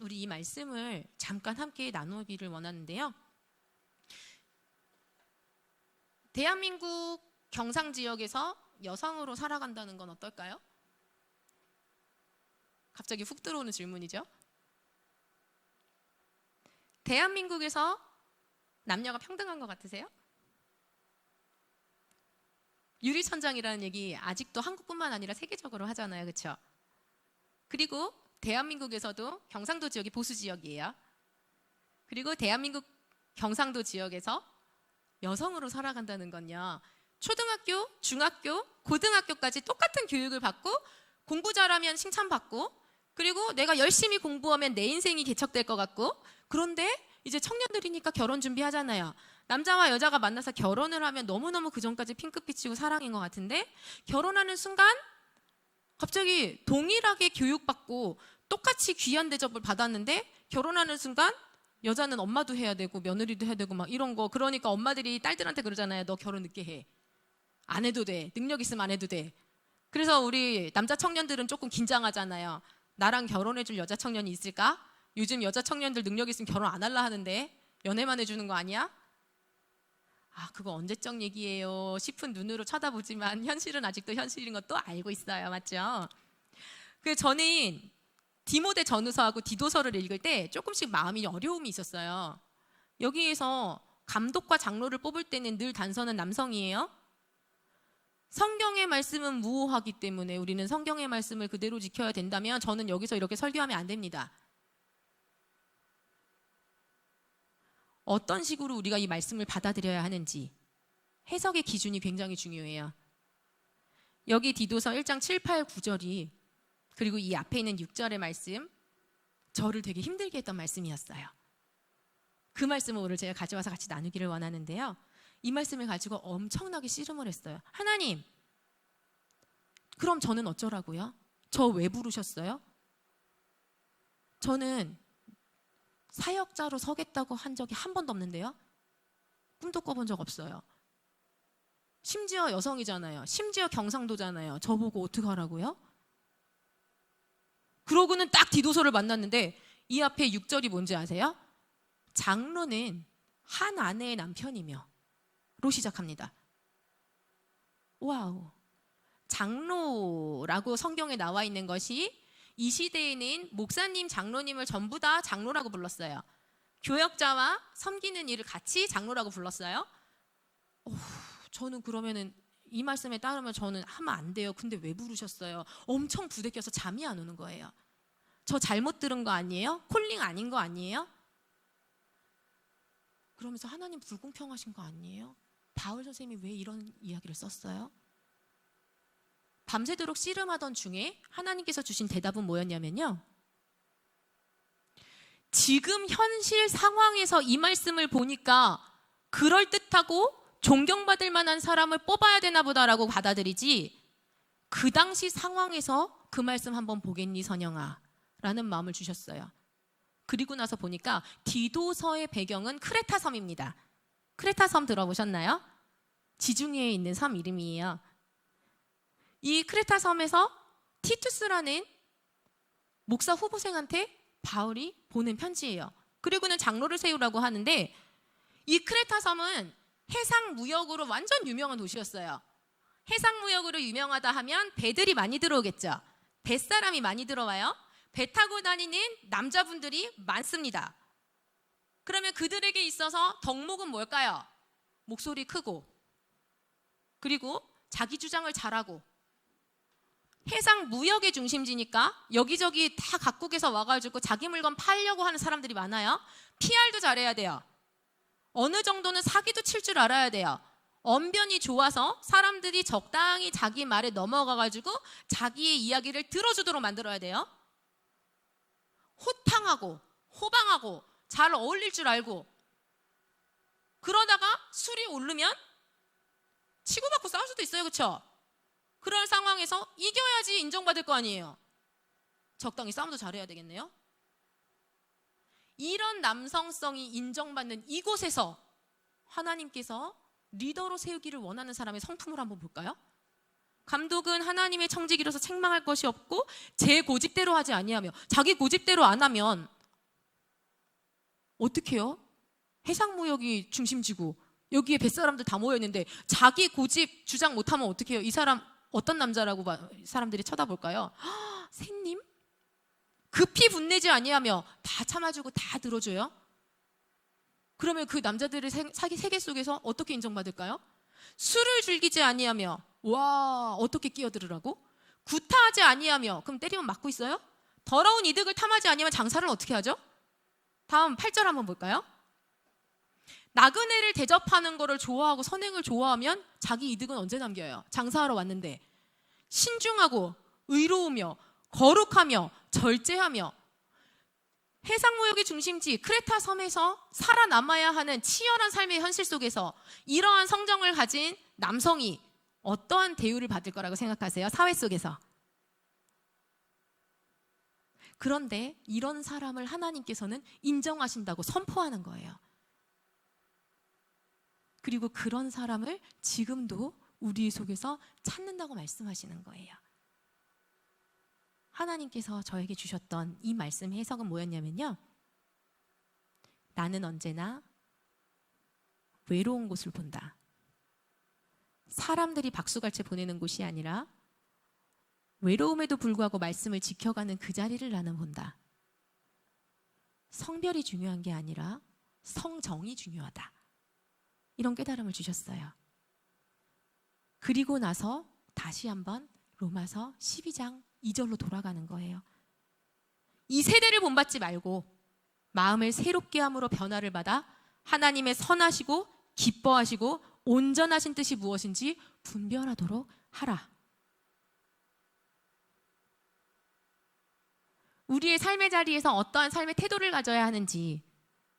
우리 이 말씀을 잠깐 함께 나누기를 원하는데요. 대한민국 경상 지역에서 여성으로 살아간다는 건 어떨까요? 갑자기 훅 들어오는 질문이죠. 대한민국에서 남녀가 평등한 것 같으세요? 유리천장이라는 얘기 아직도 한국뿐만 아니라 세계적으로 하잖아요, 그렇죠? 그리고 대한민국에서도 경상도 지역이 보수 지역이에요. 그리고 대한민국 경상도 지역에서 여성으로 살아간다는 건요. 초등학교, 중학교, 고등학교까지 똑같은 교육을 받고 공부 잘하면 칭찬받고 그리고 내가 열심히 공부하면 내 인생이 개척될 것 같고 그런데 이제 청년들이니까 결혼 준비하잖아요. 남자와 여자가 만나서 결혼을 하면 너무너무 그전까지 핑크빛이고 사랑인 것 같은데 결혼하는 순간 갑자기 동일하게 교육받고 똑같이 귀한 대접을 받았는데 결혼하는 순간 여자는 엄마도 해야 되고 며느리도 해야 되고 막 이런 거 그러니까 엄마들이 딸들한테 그러잖아요. 너 결혼 늦게 해. 안 해도 돼. 능력 있으면 안 해도 돼. 그래서 우리 남자 청년들은 조금 긴장하잖아요. 나랑 결혼해줄 여자 청년이 있을까? 요즘 여자 청년들 능력 있으면 결혼 안 할라 하는데 연애만 해주는 거 아니야? 아, 그거 언제적 얘기예요 싶은 눈으로 쳐다보지만 현실은 아직도 현실인 것도 알고 있어요. 맞죠? 저는 디모데 전후서하고 디도서를 읽을 때 조금씩 마음이 어려움이 있었어요. 여기에서 감독과 장로를 뽑을 때는 늘 단서는 남성이에요. 성경의 말씀은 무오하기 때문에 우리는 성경의 말씀을 그대로 지켜야 된다면 저는 여기서 이렇게 설교하면 안 됩니다. 어떤 식으로 우리가 이 말씀을 받아들여야 하는지 해석의 기준이 굉장히 중요해요. 여기 디도서 1장 7, 8, 9절이 그리고 이 앞에 있는 6절의 말씀 저를 되게 힘들게 했던 말씀이었어요. 그 말씀을 오늘 제가 가져와서 같이 나누기를 원하는데요. 이 말씀을 가지고 엄청나게 씨름을 했어요. 하나님, 그럼 저는 어쩌라고요? 저 왜 부르셨어요? 저는 사역자로 서겠다고 한 적이 한 번도 없는데요. 꿈도 꿔본 적 없어요. 심지어 여성이잖아요. 심지어 경상도잖아요. 저보고 어떡하라고요? 그러고는 딱 디도서를 만났는데 이 앞에 6절이 뭔지 아세요? 장로는 한 아내의 남편이며 로 시작합니다. 와우. 장로라고 성경에 나와 있는 것이 이 시대에는 목사님, 장로님을 전부 다 장로라고 불렀어요. 교역자와 섬기는 일을 같이 장로라고 불렀어요. 저는 그러면은 이 말씀에 따르면 저는 하면 안 돼요. 근데 왜 부르셨어요? 엄청 부대껴서 잠이 안 오는 거예요. 저 잘못 들은 거 아니에요? 콜링 아닌 거 아니에요? 그러면서 하나님 불공평하신 거 아니에요? 바울 선생님이 왜 이런 이야기를 썼어요? 밤새도록 씨름하던 중에 하나님께서 주신 대답은 뭐였냐면요. 지금 현실 상황에서 이 말씀을 보니까 그럴듯하고 존경받을 만한 사람을 뽑아야 되나 보다라고 받아들이지 그 당시 상황에서 그 말씀 한번 보겠니 선영아 라는 마음을 주셨어요. 그리고 나서 보니까 디도서의 배경은 크레타 섬입니다. 크레타 섬 들어보셨나요? 지중해에 있는 섬 이름이에요. 이 크레타 섬에서 티투스라는 목사 후보생한테 바울이 보낸 편지예요. 그리고는 장로를 세우라고 하는데 이 크레타 섬은 해상 무역으로 완전 유명한 도시였어요. 해상 무역으로 유명하다 하면 배들이 많이 들어오겠죠. 뱃사람이 많이 들어와요. 배 타고 다니는 남자분들이 많습니다. 그러면 그들에게 있어서 덕목은 뭘까요? 목소리 크고 그리고 자기 주장을 잘하고 해상 무역의 중심지니까 여기저기 다 각국에서 와가지고 자기 물건 팔려고 하는 사람들이 많아요. PR도 잘해야 돼요. 어느 정도는 사기도 칠 줄 알아야 돼요. 언변이 좋아서 사람들이 적당히 자기 말에 넘어가가지고 자기의 이야기를 들어주도록 만들어야 돼요. 호탕하고 호방하고 잘 어울릴 줄 알고 그러다가 술이 오르면 치고받고 싸울 수도 있어요. 그렇죠? 그런 상황에서 이겨야지 인정받을 거 아니에요. 적당히 싸움도 잘해야 되겠네요. 이런 남성성이 인정받는 이곳에서 하나님께서 리더로 세우기를 원하는 사람의 성품을 한번 볼까요? 감독은 하나님의 청지기로서 책망할 것이 없고 제 고집대로 하지 아니하며 자기 고집대로 안 하면 어떻게 해요? 해상무역이 중심지고 여기에 뱃사람들 다 모여있는데 자기 고집 주장 못하면 어떻게 해요? 이 사람 어떤 남자라고 사람들이 쳐다볼까요? 샌님? 급히 분내지 아니하며 다 참아주고 다 들어줘요? 그러면 그 남자들의 사기 세계 속에서 어떻게 인정받을까요? 술을 즐기지 아니하며 와 어떻게 끼어들으라고? 구타하지 아니하며 그럼 때리면 맞고 있어요? 더러운 이득을 탐하지 아니하면 장사를 어떻게 하죠? 다음 8절 한번 볼까요? 나그네를 대접하는 거를 좋아하고 선행을 좋아하면 자기 이득은 언제 남겨요? 장사하러 왔는데. 신중하고 의로우며 거룩하며 절제하며 해상무역의 중심지 크레타 섬에서 살아남아야 하는 치열한 삶의 현실 속에서 이러한 성정을 가진 남성이 어떠한 대우를 받을 거라고 생각하세요? 사회 속에서. 그런데 이런 사람을 하나님께서는 인정하신다고 선포하는 거예요. 그리고 그런 사람을 지금도 우리 속에서 찾는다고 말씀하시는 거예요. 하나님께서 저에게 주셨던 이 말씀의 해석은 뭐였냐면요. 나는 언제나 외로운 곳을 본다. 사람들이 박수갈채 보내는 곳이 아니라 외로움에도 불구하고 말씀을 지켜가는 그 자리를 나는 본다. 성별이 중요한 게 아니라 성정이 중요하다. 이런 깨달음을 주셨어요. 그리고 나서 다시 한번 로마서 12장 2절로 돌아가는 거예요. 이 세대를 본받지 말고 마음을 새롭게 함으로 변화를 받아 하나님의 선하시고 기뻐하시고 온전하신 뜻이 무엇인지 분별하도록 하라. 우리의 삶의 자리에서 어떠한 삶의 태도를 가져야 하는지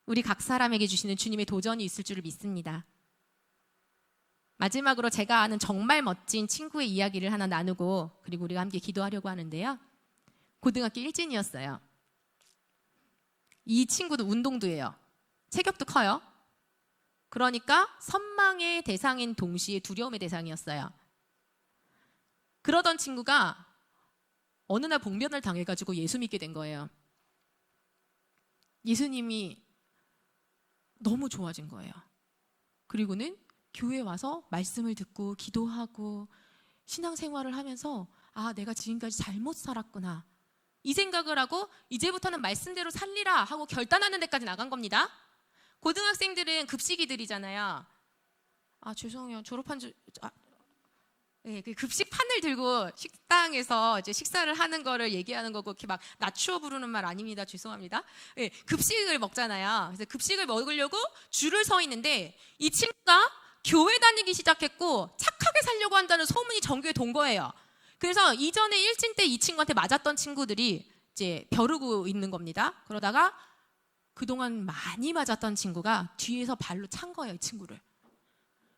우리 각 사람에게 주시는 주님의 도전이 있을 줄을 믿습니다. 마지막으로 제가 아는 정말 멋진 친구의 이야기를 하나 나누고 그리고 우리가 함께 기도하려고 하는데요. 고등학교 일진이었어요. 이 친구도 운동도 해요. 체격도 커요. 그러니까 선망의 대상인 동시에 두려움의 대상이었어요. 그러던 친구가 어느 날 봉변을 당해가지고 예수 믿게 된 거예요. 예수님이 너무 좋아진 거예요. 그리고는 교회에 와서 말씀을 듣고 기도하고 신앙생활을 하면서 아, 내가 지금까지 잘못 살았구나. 이 생각을 하고 이제부터는 말씀대로 살리라 하고 결단하는 데까지 나간 겁니다. 고등학생들은 급식이들이잖아요. 아, 죄송해요. 졸업한 줄... 네, 그 급식판을 들고 식당에서 이제 식사를 하는 거를 얘기하는 거고 이렇게 막 낮추어 부르는 말 아닙니다. 죄송합니다. 네, 급식을 먹잖아요. 그래서 급식을 먹으려고 줄을 서 있는데 이 친구가 교회 다니기 시작했고 착하게 살려고 한다는 소문이 전교에 돈 거예요. 그래서 이전에 일진 때 이 친구한테 맞았던 친구들이 이제 벼르고 있는 겁니다. 그러다가 그동안 많이 맞았던 친구가 뒤에서 발로 찬 거예요. 이 친구를.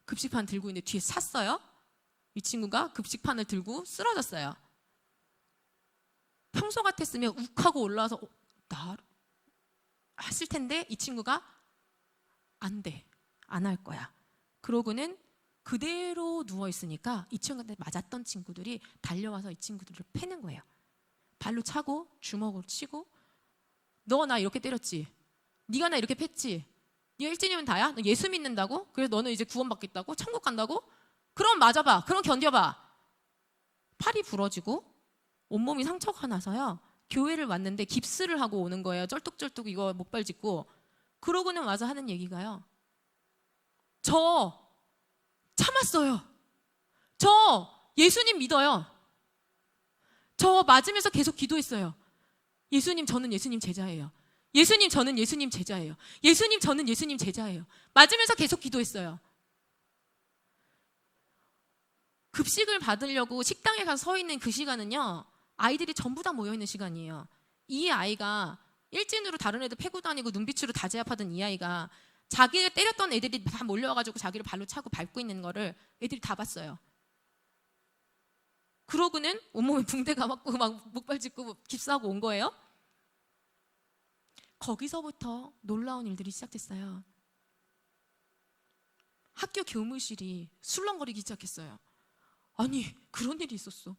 급식판 들고 있는데 뒤에 찼어요. 이 친구가 급식판을 들고 쓰러졌어요. 평소 같았으면 욱하고 올라와서 나 했을 텐데 이 친구가 안 돼. 안 할 거야. 그러고는 그대로 누워있으니까 이 친구한테 맞았던 친구들이 달려와서 이 친구들을 패는 거예요. 발로 차고 주먹으로 치고 너 나 이렇게 때렸지? 네가 나 이렇게 팼지? 네가 일진이면 다야? 너 예수 믿는다고? 그래서 너는 이제 구원받겠다고? 천국 간다고? 그럼 맞아봐. 그럼 견뎌봐. 팔이 부러지고 온몸이 상처가 나서요. 교회를 왔는데 깁스를 하고 오는 거예요. 쩔뚝쩔뚝 이거 목발 짚고. 그러고는 와서 하는 얘기가요. 저 참았어요. 저 예수님 믿어요. 저 맞으면서 계속 기도했어요. 예수님 저는 예수님 제자예요. 예수님 저는 예수님 제자예요. 예수님 저는 예수님 제자예요. 맞으면서 계속 기도했어요. 급식을 받으려고 식당에 가서 서 있는 그 시간은요. 아이들이 전부 다 모여있는 시간이에요. 이 아이가 일진으로 다른 애들 패고 다니고 눈빛으로 다 제압하던 이 아이가 자기를 때렸던 애들이 다 몰려와가지고 자기를 발로 차고 밟고 있는 거를 애들이 다 봤어요. 그러고는 온몸에 붕대가 맞고 막 목발 짚고 깁스하고 온 거예요. 거기서부터 놀라운 일들이 시작됐어요. 학교 교무실이 술렁거리기 시작했어요. 아니, 그런 일이 있었어.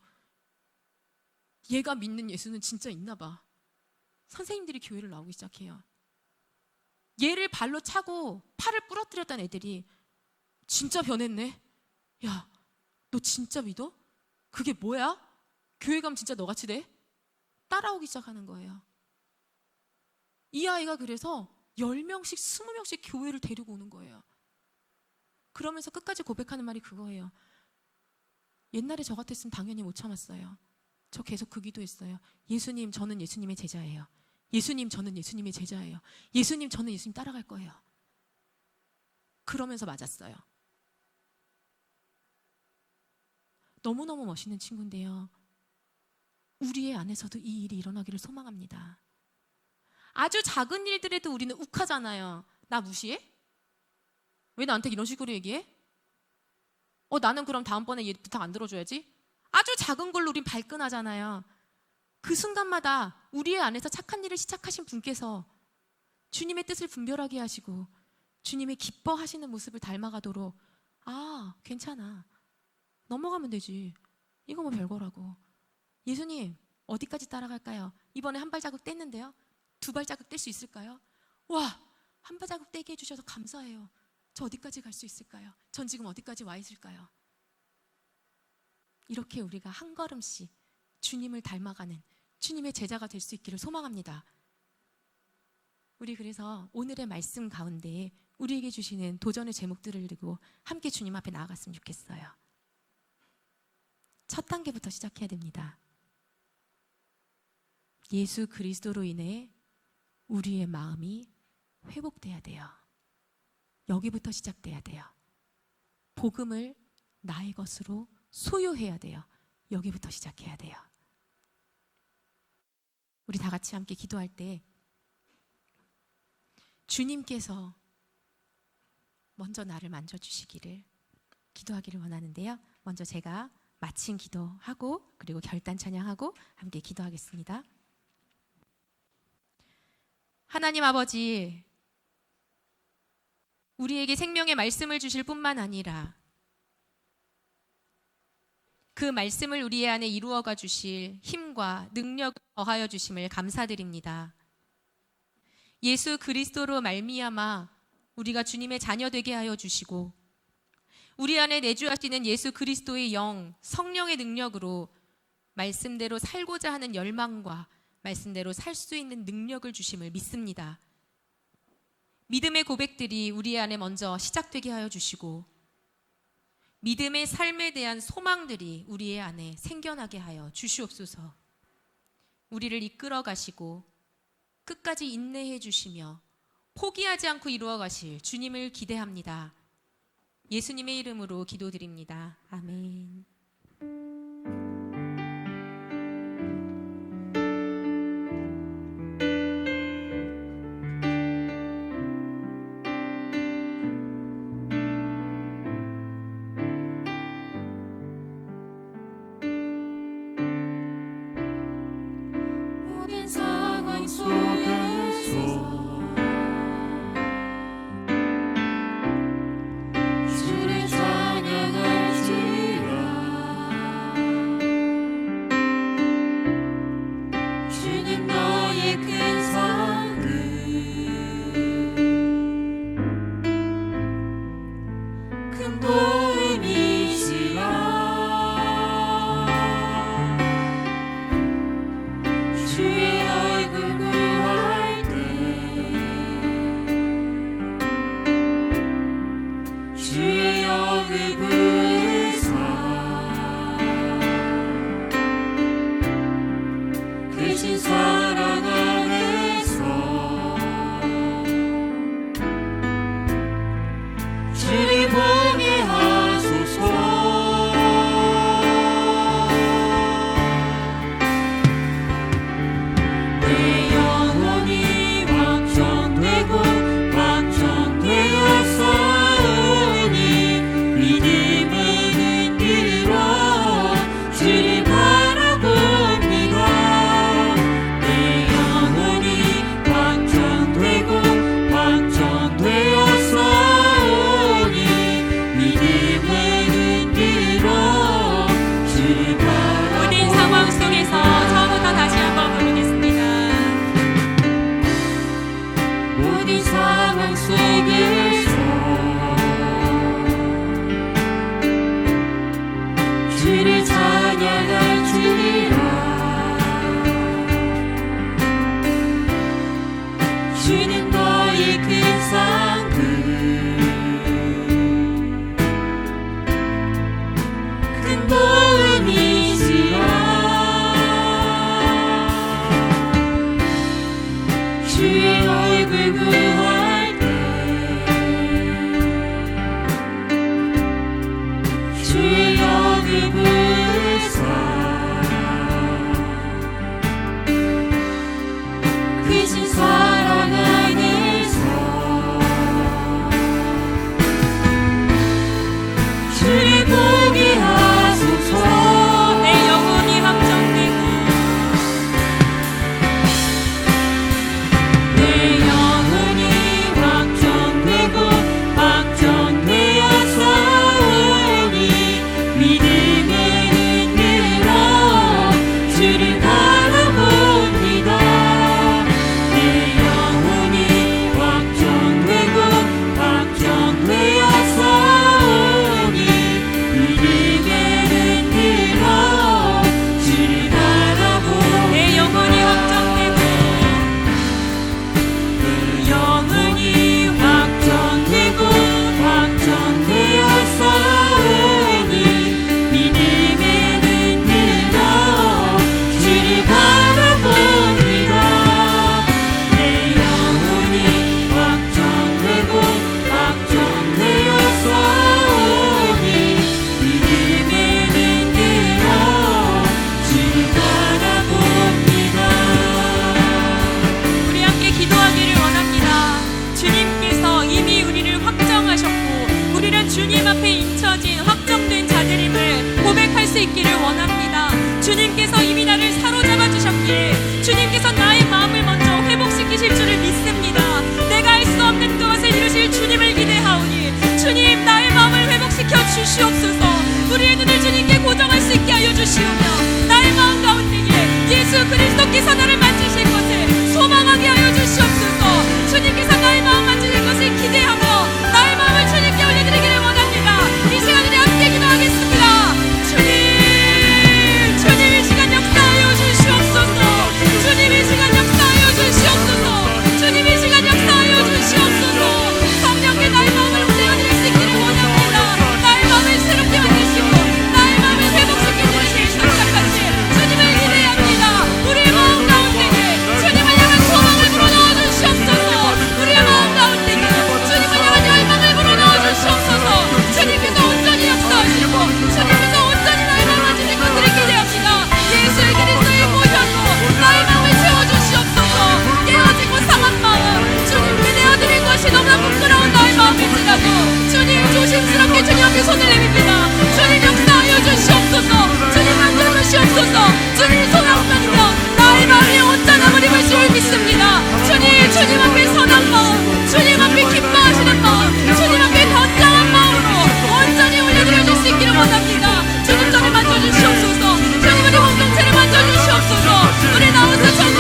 얘가 믿는 예수는 진짜 있나 봐. 선생님들이 교회를 나오기 시작해요. 얘를 발로 차고 팔을 부러뜨렸던 애들이 진짜 변했네. 야, 너 진짜 믿어? 그게 뭐야? 교회 가면 진짜 너같이 돼? 따라오기 시작하는 거예요. 이 아이가 그래서 10명씩 20명씩 교회를 데리고 오는 거예요. 그러면서 끝까지 고백하는 말이 그거예요. 옛날에 저 같았으면 당연히 못 참았어요. 저 계속 그 기도했어요. 예수님 저는 예수님의 제자예요. 예수님 저는 예수님의 제자예요. 예수님 저는 예수님 따라갈 거예요. 그러면서 맞았어요. 너무너무 멋있는 친구인데요, 우리의 안에서도 이 일이 일어나기를 소망합니다. 아주 작은 일들에도 우리는 욱하잖아요. 나 무시해? 왜 나한테 이런 식으로 얘기해? 나는 그럼 다음번에 얘 부탁 안 들어줘야지? 아주 작은 걸로 우린 발끈하잖아요. 그 순간마다 우리의 안에서 착한 일을 시작하신 분께서 주님의 뜻을 분별하게 하시고 주님의 기뻐하시는 모습을 닮아가도록, 괜찮아, 넘어가면 되지, 이거 뭐 별거라고, 예수님 어디까지 따라갈까요? 이번에 한 발자국 뗐는데요, 두 발자국 뗄 수 있을까요? 와, 한 발자국 떼게 해주셔서 감사해요. 저 어디까지 갈 수 있을까요? 전 지금 어디까지 와 있을까요? 이렇게 우리가 한 걸음씩 주님을 닮아가는 주님의 제자가 될 수 있기를 소망합니다. 우리 그래서 오늘의 말씀 가운데 우리에게 주시는 도전의 제목들을 들고 함께 주님 앞에 나아갔으면 좋겠어요. 첫 단계부터 시작해야 됩니다. 예수 그리스도로 인해 우리의 마음이 회복돼야 돼요. 여기부터 시작돼야 돼요. 복음을 나의 것으로 소유해야 돼요. 여기부터 시작해야 돼요. 우리 다 같이 함께 기도할 때 주님께서 먼저 나를 만져주시기를 기도하기를 원하는데요, 먼저 제가 마친 기도하고 그리고 결단 찬양하고 함께 기도하겠습니다. 하나님 아버지, 우리에게 생명의 말씀을 주실 뿐만 아니라 그 말씀을 우리의 안에 이루어가 주실 힘과 능력을 더하여 주심을 감사드립니다. 예수 그리스도로 말미암아 우리가 주님의 자녀 되게 하여 주시고 우리 안에 내주하시는 예수 그리스도의 영, 성령의 능력으로 말씀대로 살고자 하는 열망과 말씀대로 살 수 있는 능력을 주심을 믿습니다. 믿음의 고백들이 우리 안에 먼저 시작되게 하여 주시고 믿음의 삶에 대한 소망들이 우리의 안에 생겨나게 하여 주시옵소서. 우리를 이끌어 가시고 끝까지 인내해 주시며 포기하지 않고 이루어 가실 주님을 기대합니다. 예수님의 이름으로 기도드립니다. 아멘. 모든 상황 속에서 주를 찬양할지라. 주는 너의 큰 사랑을 큰 도움이시라. 주의 얼굴 구할 때 주의 영을 부으사 크신 사랑 안에서 주를 보게 하소서. 내 영혼이 확정되고 확정되었사오니 믿음은 흔들어 주를 바라봅니다. 내 영혼이 확정되고 확정되었사오니 믿음은 흔들어 주를 바라봅니다. 모든 상황 속에서 처음부터 다시 한번 부르겠습니다. 모든 상황 속에서 주를 찬양할지라. 주는 너의 큰 상급 큰 도움이시라. 주의 얼굴 구할 때 수 있기를 원합니다. 주님께서 이미 나를 사로잡아 주셨기에 주님께서 나의 마음을 먼저 회복시키실 줄을 믿습니다. 내가 할 수 없는 그것을 이루실 주님을 기대하오니 주님, 나의 마음을 회복시켜 주시옵소서. 우리의 눈을 주님께 고정할 수 있게 하여 주시오며 나의 마음 가운데에 예수 그리스도께서 나를 만지실 것을 소망하게 하여 주시옵소서. 주님께서 나의 마음 만지실 것을 기대하며 나의 마음을 주님께 올려드리기를 원합니다. 이 시간 우리 함께 기도하겠습니다. 주님, 주님 이 시간 역사하여 주시옵소서. 주님 이 시간 역사하여 주시옵소서. 주님 이 시간 역사하여 주시옵소서. 성령께 나의 마음을 올려드릴 수 있기를 원합니다. 나의 마음을 새롭게 만드시고 나의 마음을 회복시켜 주실 성령같이 주님을 기대합니다. 우리의 마음 가운데에 주님을 향한 소망을 불어넣어 주시옵소서. 우리의 마음 가운데에 주님을 향한 열망을 불어넣어 주시옵소서. 주님께서 온전히 역사하시고 주님께서 온전히 나의 마음을 만지실 것들을 기대합니다. 예수 그리스도의 보혈로 나의 마음을 채워주시옵소서. 깨어지고 상한 마음 주님께 내어드린 것이 너무나 부끄러운 나의 마음일지라도 주님, 조심스럽게 주님 앞에 손을 내밉니다. 주님 역사하여 주시옵소서. 주님 만져 주시옵소서. 주님 손 앞면이며 나의 마음이 온전함을 입을 줄 믿습니다. 주님, 주님 앞에 선한 마음, 주님 앞에 기뻐하시는 마음, 주님 앞에 건강한 마음으로 온전히 올려드려 줄 수 있기를 원합니다. 주님, 저를 만져주시옵소서. 주님, 우리 공동체를 만져주시옵소서. 우리 나오는 전부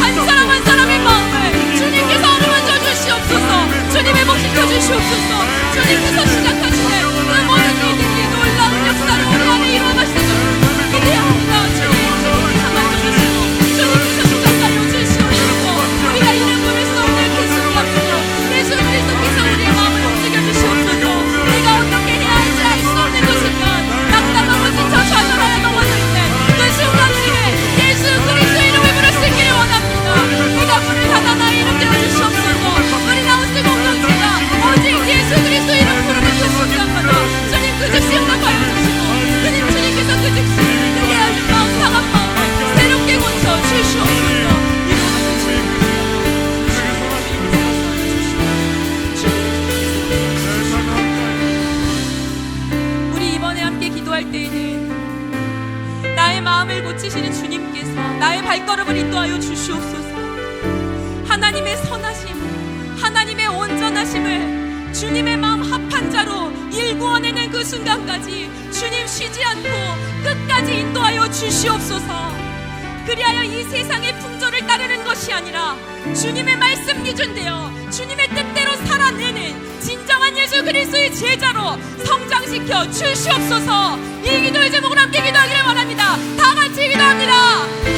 한 사람 한 사람의 마음을 주님께서 어루만져 주시옵소서. 주님 회복시켜 주시옵소서. 주님께서 시작하시는 그 모든 일들이 놀라운 역사를 우리 안에 이루어가시는 기대합니다. 주님께서 만져주시고 주님께서 시작하여 주시옵소서. 우리가 이름 부를 수 없는 그 순간부터 예수 그리스도께서 우리의 마음을 움직여 주시옵소서. 내가 어떻게 해야 할지 알 수 없는 그 순간 낙담하고 지쳐 좌절하여 넘어질 때그 순간에 예수 그리스도의 이름을 부를 수 있기를 원합니다. 네가 문을 닫아 나의 이름 들어주시옵소서. 우리 나우스 공동체가 오직 예수 그리스도의 이름 부르는 그 순간마다 주님 그 즉시 응답하여 주시고 주님께서 그 즉시 내게 아주 마음 상한 마음을 새롭게 고쳐 주시옵소서. 우리 이번에 함께 기도할 때에는 나의 마음을 고치시는 주님께서 나의 발걸음을 인도하여 주시옵소서. 하나님의 선하심, 하나님의 온전하심을 주님의 마음 합한 자로 일구어내는 그 순간까지 주님 쉬지 않고 끝까지 인도하여 주시옵소서. 그리하여 이 세상의 풍조를 따르는 것이 아니라 주님의 말씀 기준되어 주님의 뜻대로 살아내는 진정한 예수 그리스도의 제자로 성장시켜 주시옵소서. 이 기도의 제목으로 함께 기도하기를 원합니다. 다 같이 기도합니다.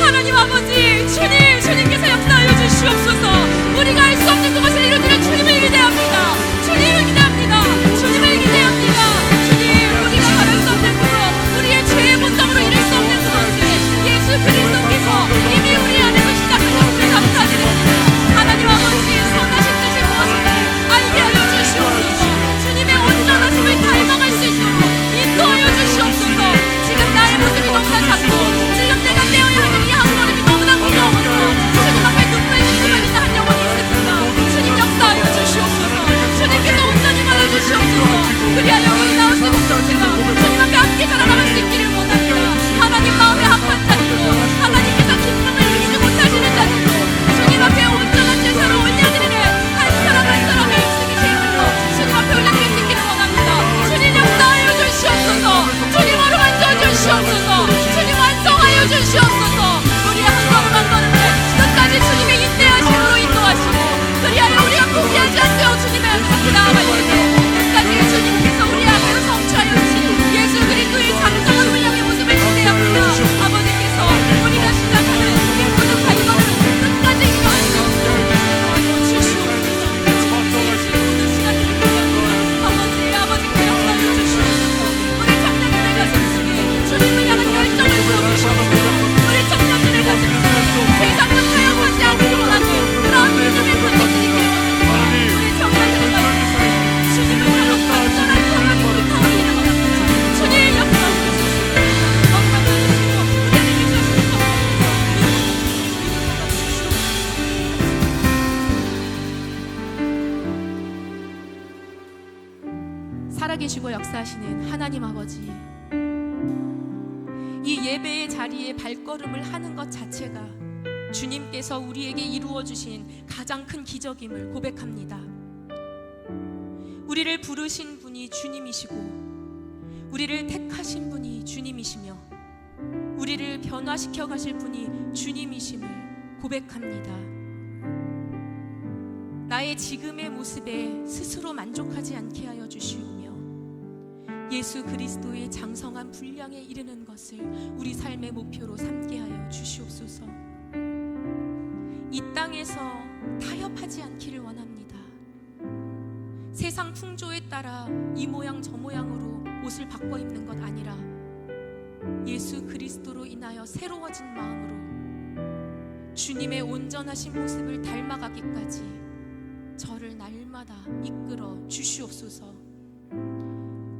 하나님 아버지, 주님께서 역사하여 주시옵소서. 우리가 할 수 없는 그것을 이루기를 주님을 기대합니다. 주님을 기대합니다. 주님을 기대합니다. 주님, 우리가 바랄 수 없는 그것, 우리의 죄의 본성으로 이룰 수 없는 그것을 예수 그리스도께서 이미 우리 안에서 시작하셨음을 감사드립니다. 하나님 아버지, 선하신 뜻이 무엇인지 알게 하여 주시옵소서. 주님의 온전하심을 닮아갈 수 있도록 인도하여 주시옵소서. 지금 나의 모습이 너무나 작고 지금 내가 떼어야 하는 이 한 걸음이 너무나 무거워서 주님 앞에 눈물을 흘리고 있는 한 영혼이 있습니다. 주님 역사하여 주시옵소서. 주님께서 온전히 말해주시옵소서. 그리하여 우리 나우스 공동체가 주님 앞에 함께 살아나갈 수 있기를 원합니다. 하나님 마음에 합한 자들로 하나님께서 기쁨을 이기지 못하시는 자들로 주님 앞에 온전한 제사를 올려드리는 한 사람 한 사람의 입술이 제물로 주님 앞에 올려드릴 수 있기를 원합니다. 주님 역사하여 주시옵소서. 주님 어루만져 주시옵소서. 주님 완성하여 주시옵소서. 우리의 한 걸음 한 걸음을 끝까지 주님의 인내하심으로 인도하시고 그리하여 우리가 포기하지 않고 주님의 앞에 나아갈 때 끝까지 주님께서 우리 안에서 성취하여 주신 예수 그리스도의 장성한 분량의 모습을 기대합니다. 아버지께서 우리가 시작하는 이 모든 발걸음을 끝까지 인도하시고 주시옵소서. 모든 시간을 아버지께 역사하여 주시옵소서. 우리 청년들의 가슴속에 주님을 향한 열정을 부어주시옵소서. 우리 청년들의 가슴속에 세상과 타협하지 않기를 원하는 그런 믿음의 분들이 있기를 원합니다. 우리 청년들의 가슴속에 주님을 향한 완전한 평안이 불타오르기를 원합니다. 주님 역사하여 주시옵소서. 건강하시고 우리에게 주시옵소서. 살아계시고 역사하시는 하나님 아버지, 이 예배의 자리에 발걸음을 하는 것 자체가 주님께서 우리에게 이루어 주신 가장 큰 기적임을 고백합니다. 우리를 부르신 분이 주님이시고 우리를 택하신 분이 주님이시며 우리를 변화시켜 가실 분이 주님이심을 고백합니다. 나의 지금의 모습에 스스로 만족하지 않게 하여 주시오며 예수 그리스도의 장성한 분량에 이르는 것을 우리 삶의 목표로 삼게 하여 주시옵소서. 이 땅에서 타협하지 않기를 원합니다. 세상 풍조에 따라 이 모양 저 모양으로 옷을 바꿔 입는 것 아니라 예수 그리스도로 인하여 새로워진 마음으로 주님의 온전하신 모습을 닮아가기까지 저를 날마다 이끌어 주시옵소서.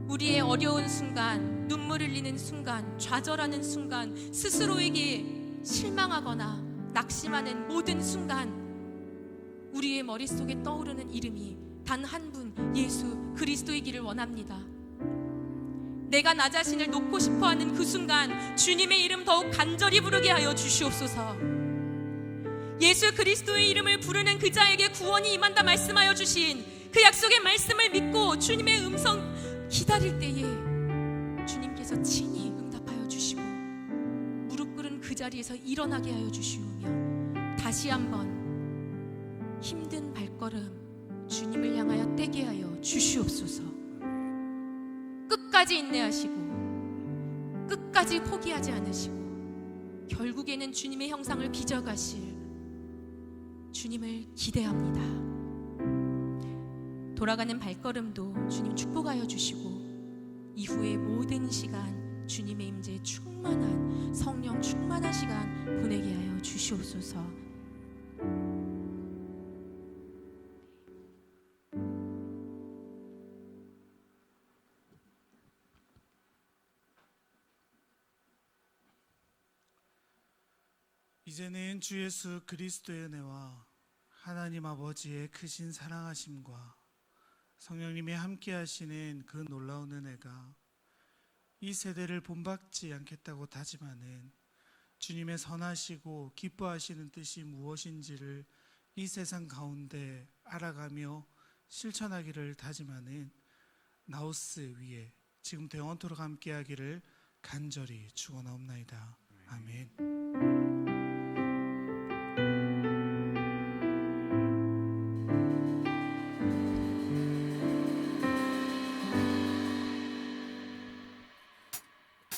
우리의 어려운 순간, 눈물 흘리는 순간, 좌절하는 순간, 스스로에게 실망하거나 낙심하는 모든 순간 우리의 머릿속에 떠오르는 이름이 단 한 분 예수 그리스도이기를 원합니다. 내가 나 자신을 놓고 싶어하는 그 순간 주님의 이름 더욱 간절히 부르게 하여 주시옵소서. 예수 그리스도의 이름을 부르는 그 자에게 구원이 임한다 말씀하여 주신 그 약속의 말씀을 믿고 주님의 음성 기다릴 때에 주님께서 친히 응답하여 주시고 무릎 꿇은 그 자리에서 일어나게 하여 주시오며 다시 한번 힘든 발걸음 주님을 향하여 떼게 하여 주시옵소서. 끝까지 인내하시고 끝까지 포기하지 않으시고 결국에는 주님의 형상을 빚어가실 주님을 기대합니다. 돌아가는 발걸음도 주님 축복하여 주시고 이후의 모든 시간 주님의 임재에 충만한 성령 충만한 시간 보내게 하여 주시옵소서. 이제는 주 예수 그리스도의 은혜와 하나님 아버지의 크신 사랑하심과 성령님이 함께 하시는 그 놀라운 은혜가 이 세대를 본받지 않겠다고 다짐하는 주님의 선하시고 기뻐하시는 뜻이 무엇인지를 이 세상 가운데 알아가며 실천하기를 다짐하는 나우스 위에 지금부터 영원토록 함께 하기를 간절히 축원하옵나이다.